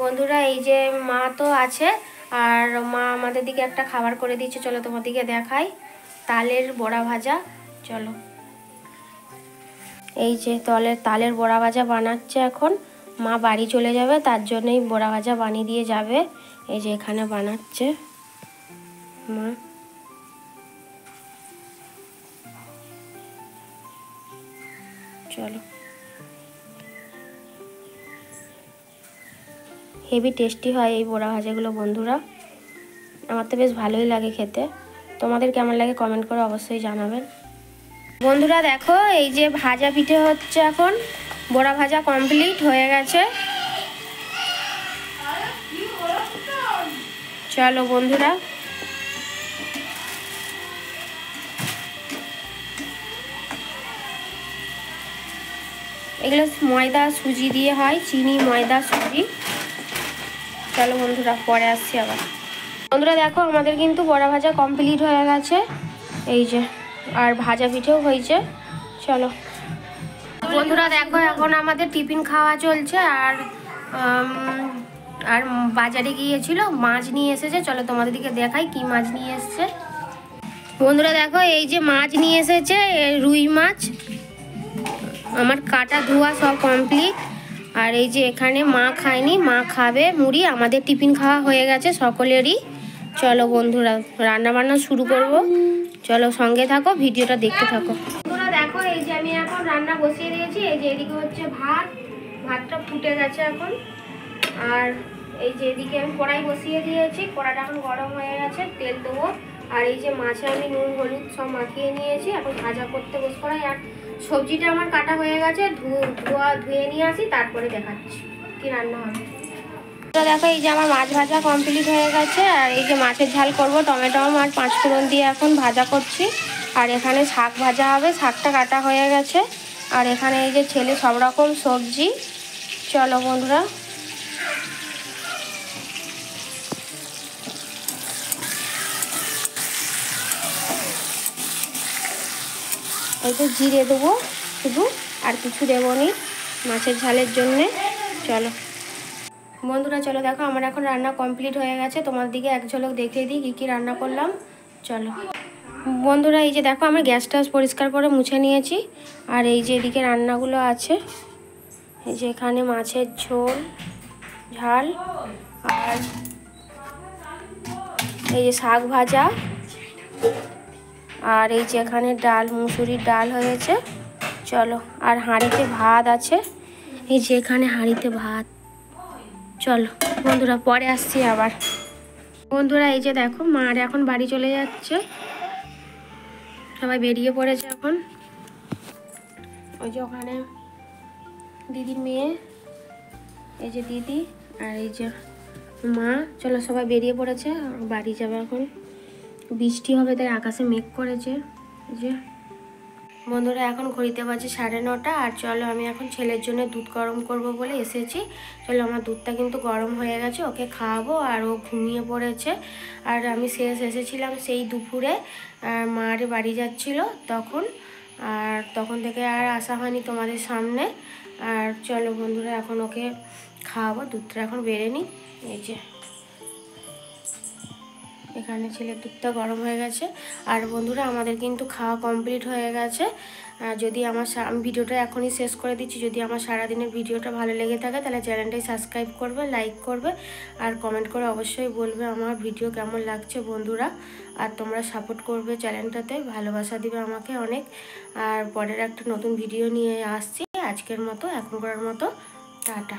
বন্ধুরা এই যে মা তো আছে, আর মা আমাদের দিকে একটা খাবার করে দিচ্ছে, চলো তোমার দিকে দেখাই। তালের বড়া ভাজা। চলো, এই যে তালের বড়া ভাজা বানাচ্ছে এখন। মা বাড়ি চলে যাবে, তার জন্যই বড়া ভাজা বানিয়ে দিয়ে যাবে। এই যে এখানে বানাচ্ছে মা। চলো, হেভি টেস্টি হয় এই বড়া ভাজাগুলো বন্ধুরা। আমার তো বেশ ভালোই লাগে খেতে। তোমাদের কেমন লাগে কমেন্ট করে অবশ্যই জানাবেন। বন্ধুরা দেখো, এই যে ভাজা পিঠে হচ্ছে এখন। বড়া ভাজা কমপ্লিট হয়ে গেছে। চলো বন্ধুরা, এগুলো ময়দা সুজি দিয়ে হয়, চিনি ময়দা সুজি। চলো বন্ধুরা, পরে আসছি আবার। বন্ধুরা দেখো, আমাদের কিন্তু বড়া ভাজা কমপ্লিট হয়ে গেছে। এই যে, আর ভাজা পিঠেও হয়েছে। চলো বন্ধুরা দেখো, এখন আমাদের টিফিন খাওয়া চলছে। আর বাজারে গিয়েছিল, মাছ নিয়ে এসেছে। চলো তোমাদের দিকে দেখাই কি মাছ নিয়ে এসেছে। বন্ধুরা দেখো, এই যে মাছ নিয়ে এসেছে, রুই মাছ। আমার কাটা ধোয়া সব কমপ্লিট। আর এই যে এখানে মা খায়নি, মা খাবে মুড়ি। আমাদের টিফিন খাওয়া হয়ে গেছে সকলেরই। চলো বন্ধুরা, রান্না বান্না শুরু করব। চলো সঙ্গে থাকো, ভিডিওটা দেখতে থাকো। বন্ধুরা দেখো, এই যে আমি এখন রান্না বসিয়ে দিয়েছি। এই যে এদিকে হচ্ছে ভাতটা ফুটে গেছে এখন। আর এই যে এদিকে আমি কড়াই বসিয়ে দিয়েছি, কড়াইটা এখন গরম হয়ে গেছে, তেল দেবো। আর এই যে মাছে আমি নুন হলুদ সব মাখিয়ে নিয়েছি, এখন ভাজা করতে বস করাই। আর সবজিটা আমার কাটা হয়ে গেছে, ধুয়ে নিয়ে আসি, তারপরে দেখাচ্ছি কি রান্না হবে। দেখো, এই যে আমার মাছ ভাজা কমপ্লিট হয়ে গেছে। আর এই যে মাছের ঝাল করব, টমেটো আর 5 ফোড়ন দিয়ে এখন ভাজা করছি। আর এখানে শাক ভাজা হবে, শাকটা কাটা হয়ে গেছে। আর এখানে এই যে ছেলে সব রকম সবজি। চলো বন্ধুরা, এই তো জিরে দেবো শুধু, আর কিছু দেবো নি মাছের ঝালের জন্যে। চলো বন্ধুরা, চলো দেখো, আমার এখন রান্না কমপ্লিট হয়ে গেছে। তোমার দিকে এক ঝলক দেখিয়ে দিই কী কী রান্না করলাম। চলো বন্ধুরা, এই যে দেখো, আমি গ্যাসটা পরিষ্কার করে মুছে নিয়েছি। আর এই যে এদিকে রান্নাগুলো আছে, এই যে এখানে মাছের ঝাল, আর এই যে শাক ভাজা, আর এই যে এখানে ডাল, মুসুরির ডাল হয়েছে। চলো, আর হাঁড়িতে ভাত আছে, এই যে এখানে হাঁড়িতে ভাত। চলো বন্ধুরা, পরে আসছি আবার। বন্ধুরা এই যে দেখো, মার এখন বাড়ি চলে যাচ্ছে, সবাই বেরিয়ে পড়েছে এখন। ওই যে ওখানে দিদির মেয়ে, এই যে দিদি, আর এই যে মা। চলো সবাই বেরিয়ে পড়েছে, বাড়ি যাবে এখন। বৃষ্টি হবে তাই আকাশে মেঘ করেছে। এই যে বন্ধুরা, এখন ঘড়িতে বাজে 9:30। আর চলো, আমি এখন ছেলের জন্য দুধ গরম করব বলে এসেছি। চলো, আমার দুধটা কিন্তু গরম হয়ে গেছে, ওকে খাওয়াবো। আর ও ঘুমিয়ে পড়েছে। আর আমি এসেছিলাম সেই দুপুরে, মার বাড়ি যাচ্ছিল তখন। আর তখন থেকে আর আসা হয়নি তোমাদের সামনে। আর চলো বন্ধুরা, এখন ওকে খাওয়াবো, দুধটা এখন বেড়ে নিই। এই যে এখানে ছেলের দুধটা গরম হয়ে গেছে। আর বন্ধুরা, আমাদের কিন্তু খাওয়া কমপ্লিট হয়ে গেছে। যদি আমার ভিডিওটা এখনই শেষ করে দিচ্ছি। যদি আমার সারাদিনের ভিডিওটা ভালো লেগে থাকে, তাহলে চ্যানেলটাই সাবস্ক্রাইব করবে, লাইক করবে, আর কমেন্ট করে অবশ্যই বলবে আমার ভিডিও কেমন লাগছে বন্ধুরা। আর তোমরা সাপোর্ট করবে চ্যানেলটাতে, ভালোবাসা দিবে আমাকে অনেক। আর পরের একটা নতুন ভিডিও নিয়ে আসছি। আজকের মতো, এখনকার মতো টাটা।